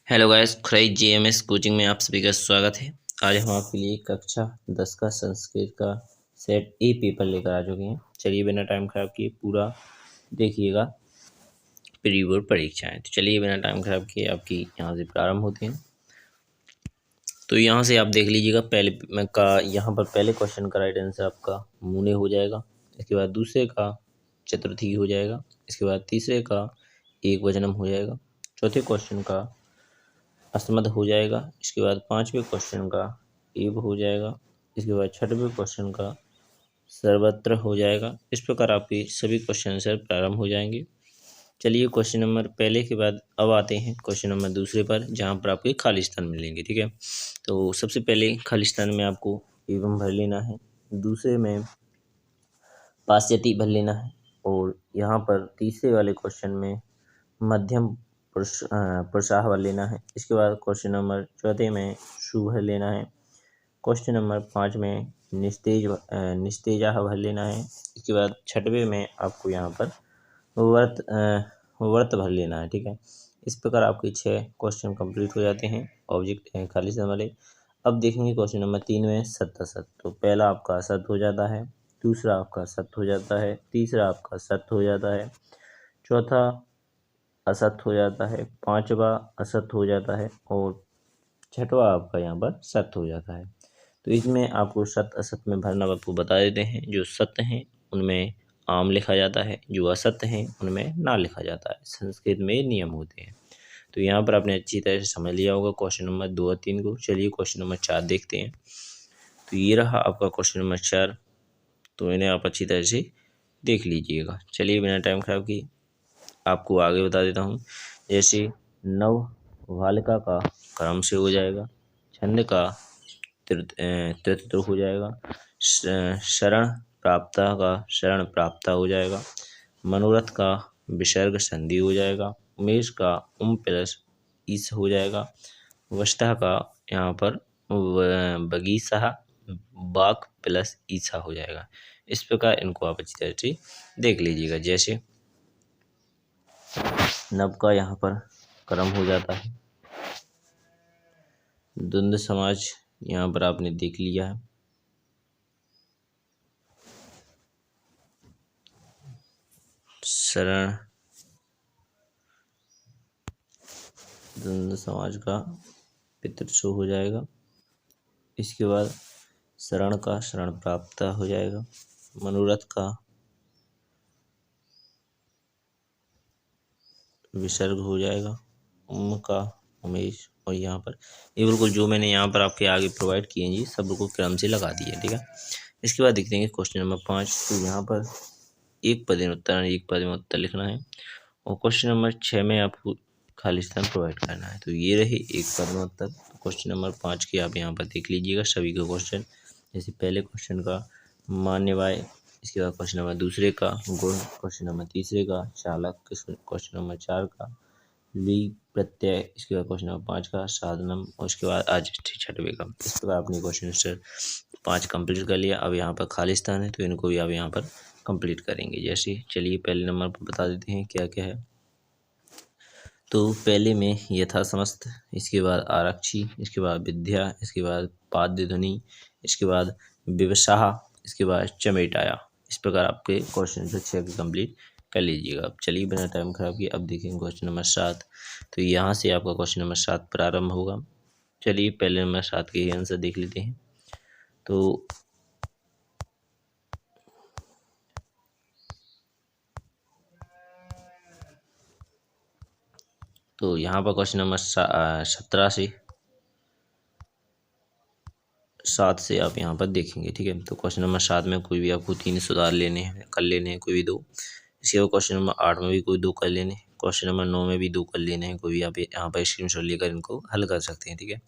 Hello guys, खुराई GMS coaching में आप सभी का स्वागत है। आज हम आपके लिए कक्षा 10 का संस्कृत का सेट ए पेपर लेकर आ चुके हैं। चलिए बिना टाइम खराब किए पूरा देखिएगा प्री बोर्ड परीक्षाएं। तो चलिए बिना टाइम खराब किए आपकी यहाँ से प्रारंभ होते हैं। तो यहाँ से आप देख लीजिएगा पहले का यहाँ पर पहले क्वेश्चन का राइट आंसर आपका मुने हो जाएगा। इसके बाद दूसरे का चतुर्थी हो जाएगा। इसके बाद तीसरे का एक वचनम हो जाएगा। चौथे क्वेश्चन का अस्मद हो जाएगा। इसके बाद पांचवें क्वेश्चन का एव हो जाएगा। इसके बाद छठवें क्वेश्चन का सर्वत्र हो जाएगा। इस प्रकार आपके सभी क्वेश्चन आंसर प्रारंभ हो जाएंगे। चलिए क्वेश्चन नंबर पहले के बाद अब आते हैं क्वेश्चन नंबर दूसरे पर, जहां पर आपके खाली स्थान मिलेंगे। ठीक है, तो सबसे पहले खाली स्थान में आपको एवं भर लेना है, दूसरे में पास्यति भर लेना है, और यहाँ पर तीसरे वाले क्वेश्चन में मध्यम पुरुषाह भर लेना है। इसके बाद क्वेश्चन नंबर चौथे में शु भर लेना है। क्वेश्चन नंबर 5 में निस्तेजाह भर लेना है। इसके बाद छठवें में आपको यहाँ पर वर्त भर लेना है। ठीक है, इस प्रकार आपके 6 क्वेश्चन कंप्लीट हो जाते हैं ऑब्जेक्ट खाली स्थान वाले। अब देखेंगे क्वेश्चन नंबर 3 में सत्य असत। तो पहला आपका असत हो जाता है, दूसरा आपका सत्य हो जाता है, तीसरा आपका सत्य हो जाता है, चौथा असत हो जाता है, पांचवा असत हो जाता है, और छठवा आपका यहाँ पर सत्य हो जाता है। तो इसमें आपको सत्य असत में भरना आपको बता देते हैं। जो सत्य हैं उनमें आम लिखा जाता है, जो असत्य हैं उनमें ना लिखा जाता है। संस्कृत में नियम होते हैं। तो यहाँ पर आपने अच्छी तरह से समझ लिया होगा क्वेश्चन नंबर 2 और 3 को। चलिए क्वेश्चन नंबर 4 देखते हैं। तो ये रहा आपका क्वेश्चन नंबर 4। तो इन्हें आप अच्छी तरह से देख लीजिएगा। चलिए बिना टाइम खराब किए आपको आगे बता देता हूँ। जैसे नव वालिका का क्रम से हो जाएगा, छंद का तृतीय हो जाएगा, शरण प्राप्ता का शरण प्राप्ता हो जाएगा, मनोरथ का विसर्ग संधि हो जाएगा, उमेश का प्लस ईस हो जाएगा, वष्टा का यहाँ पर बगीसा बाक प्लस ईसा हो जाएगा। इस प्रकार इनको आप अच्छी तरह से देख लीजिएगा। जैसे नव का यहाँ पर क्रम हो जाता है, द्वंद्व समाज यहाँ पर आपने देख लिया है। शरण द्वंद्व समाज का पितृशु हो जाएगा। इसके बाद शरण का शरण प्राप्त हो जाएगा, मनोरथ का विसर्ग हो जाएगा, उम का उमेश, और यहाँ पर ये बिल्कुल जो मैंने यहाँ पर आपके आगे प्रोवाइड किए हैं जी सब बिल्कुल क्रम से लगा दिए। ठीक है, इसके बाद देखते हैं क्वेश्चन नंबर 5। तो यहाँ पर एक पद में उत्तर लिखना है, और क्वेश्चन नंबर 6 में आपको खाली स्थान प्रोवाइड करना है। तो ये रहे एक पद में उत्तर। क्वेश्चन नंबर 5 के आप यहाँ पर देख लीजिएगा सभी के क्वेश्चन। जैसे पहले क्वेश्चन का मान्यवाय, इसके बाद क्वेश्चन नंबर दूसरे का गुण, क्वेश्चन नंबर तीसरे का चालक, क्वेश्चन नंबर 4 का ली प्रत्यय, इसके बाद क्वेश्चन नंबर 5 का साधनम, और उसके बाद आज छठवें का। इस प्रकार आपने क्वेश्चन आंसर 5 कंप्लीट कर लिया। अब यहाँ पर खाली स्थान है तो इनको भी आप यहाँ पर कंप्लीट करेंगे। जैसे चलिए पहले नंबर पर बता देते हैं क्या क्या है। तो पहले में यथा समस्त, इसके बाद आरक्षी, इसके बाद विद्या, इसके बाद पाद्य ध्वनि, इसके बाद विवशाह, इसके बाद चमेटाया। इस प्रकार आपके क्वेश्चन आंसर 6 के कंप्लीट कर लीजिएगा। अब चलिए बिना टाइम खराब किए अब देखेंगे क्वेश्चन नंबर 7। तो यहाँ से आपका क्वेश्चन नंबर 7 प्रारंभ होगा। चलिए पहले नंबर 7 के आंसर देख लेते हैं। तो यहाँ पर क्वेश्चन नंबर 17 से 7 से आप यहाँ पर देखेंगे। ठीक है, तो क्वेश्चन नंबर 7 में कोई भी आपको 3 सुधार लेने हैं, कर लेने हैं कोई भी 2। इसके बाद क्वेश्चन नंबर 8 में भी कोई 2 कर लेने हैं, क्वेश्चन नंबर 9 में भी 2 कर लेने हैं, कोई भी आप यहाँ पर स्क्रीनशॉट लेकर इनको हल कर सकते हैं। ठीक है,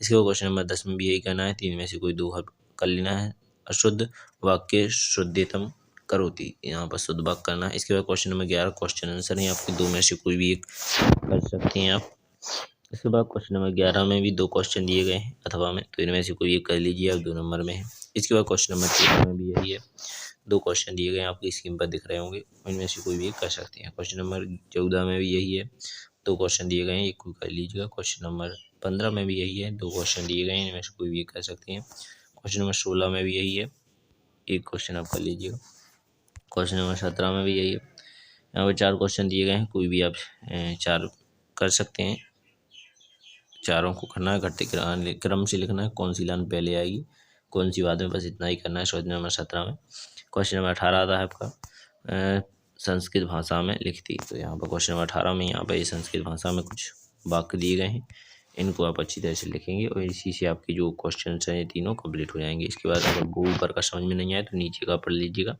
इसके बाद क्वेश्चन नंबर 10 में भी यही करना है, 3 में से कोई 2 हल कर लेना है। अशुद्ध वाक्य शुद्धतम करोति, यहाँ पर शुद्ध वाक्य करना है। इसके बाद क्वेश्चन नंबर 11 क्वेश्चन आंसर है, आपके 2 में से कोई भी एक कर सकते हैं आप। इसके बाद क्वेश्चन नंबर 11 में भी 2 क्वेश्चन दिए गए हैं अथवा में, तो इनमें से कोई एक कर लीजिए, आप 2 नंबर में है। इसके बाद क्वेश्चन नंबर 13 में भी यही है, 2 क्वेश्चन दिए गए हैं आपकी स्क्रीन पर दिख रहे होंगे, इनमें से कोई भी एक कर सकते हैं। क्वेश्चन नंबर 14 में भी यही है, 2 क्वेश्चन दिए गए हैं, एक कोई कर लीजिएगा। क्वेश्चन नंबर 15 में भी यही है, 2 क्वेश्चन दिए गए हैं, इनमें से कोई भी कर सकते हैं। क्वेश्चन नंबर 16 में भी यही है, एक क्वेश्चन आप कर लीजिएगा। क्वेश्चन नंबर 17 में भी यही है। यहाँ पर 4 क्वेश्चन दिए गए हैं, कोई भी आप 4 कर सकते हैं। चारों को करना है, घटते क्रम से लिखना है, कौन सी लाइन पहले आएगी कौन सी बाद में, बस इतना ही करना है। क्वेश्चन नंबर 17 में। क्वेश्चन नंबर 18 आता है आपका संस्कृत भाषा में लिखती। तो यहाँ पर क्वेश्चन नंबर 18 में यहाँ पर ये संस्कृत भाषा में कुछ वाक्य दिए गए हैं, इनको आप अच्छी तरह से लिखेंगे और इसी से आपके जो क्वेश्चन हैं ये तीनों कंप्लीट हो जाएंगे। इसके बाद अगर वो ऊपर का समझ में नहीं आए तो नीचे का पढ़ लीजिएगा,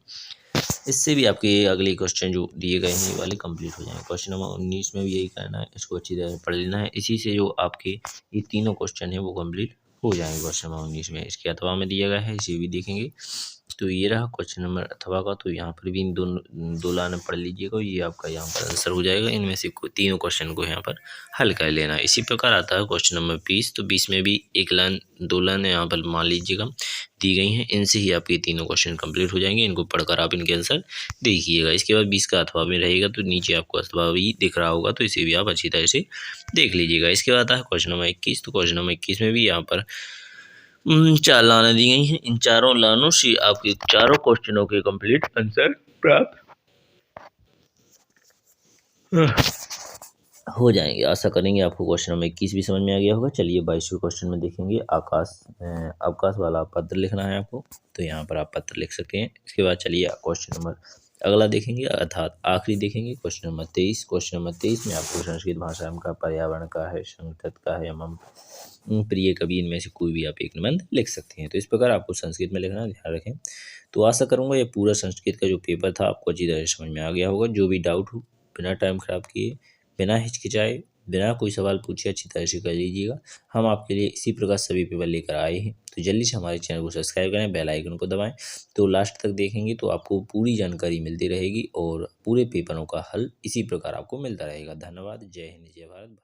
इससे भी आपके अगले क्वेश्चन जो दिए गए हैं ये वाले कंप्लीट हो जाएंगे। क्वेश्चन नंबर 19 में भी यही करना है, इसको अच्छी तरह से पढ़ लेना है, इसी से जो आपके ये तीनों क्वेश्चन है वो कंप्लीट हो जाएंगे। क्वेश्चन नंबर 19 में इसके अथवा में दिया गया है, इसे भी देखेंगे। तो ये रहा क्वेश्चन नंबर अथवा का, तो यहाँ पर भी इन दो लाइन पढ़ लीजिएगा, ये आपका यहाँ पर आंसर हो जाएगा। इनमें से तीनों क्वेश्चन को यहाँ पर हल कर लेना है। इसी प्रकार आता है क्वेश्चन नंबर 20। तो 20 में भी एक लाइन 2 लाइन यहाँ पर मान लीजिएगा दी गई हैं, इनसे ही आपके तीनों क्वेश्चन कंप्लीट हो जाएंगे। इनको पढ़कर आप इनके आंसर देखिएगा। इसके बाद 20 का अथवा में रहेगा, तो नीचे आपको अथवा भी दिख रहा होगा, तो इसे भी आप अच्छी तरह से देख लीजिएगा। इसके बाद आता है क्वेश्चन नंबर 21। तो क्वेश्चन नंबर 21 में भी यहाँ पर 4 लाइनें दी गई हैं, इन चारों लाइनों से आपके चारों क्वेश्चनों के कंप्लीट आंसर प्राप्त हो जाएंगे। आशा करेंगे आपको क्वेश्चन नंबर 21 भी समझ में आ गया होगा। चलिए 22वें क्वेश्चन में देखेंगे। अवकाश वाला पत्र लिखना है आपको, तो यहाँ पर आप पत्र लिख सकते हैं। इसके बाद चलिए क्वेश्चन नंबर अगला देखेंगे, अर्थात आखिरी देखेंगे क्वेश्चन नंबर 23। क्वेश्चन नंबर 23 में आपको संस्कृत भाषा का, पर्यावरण का है, संस्कृत का है, एवं प्रिय कवि, इनमें से कोई भी आप एक निबंध लिख सकते हैं। तो इस प्रकार आपको संस्कृत में लिखना, ध्यान रखें। तो आशा करूँगा ये पूरा संस्कृत का जो पेपर था आपको अच्छी तरह समझ में आ गया होगा। जो भी डाउट हो बिना टाइम खराब किए, बिना हिचकिचाए, बिना कोई सवाल पूछे अच्छी तरह से कर लीजिएगा। हम आपके लिए इसी प्रकार सभी पेपर लेकर आए हैं। तो जल्दी से हमारे चैनल को सब्सक्राइब करें, बेल आइकन को दबाएं, तो लास्ट तक देखेंगे तो आपको पूरी जानकारी मिलती रहेगी और पूरे पेपरों का हल इसी प्रकार आपको मिलता रहेगा। धन्यवाद। जय हिंद, जय भारत।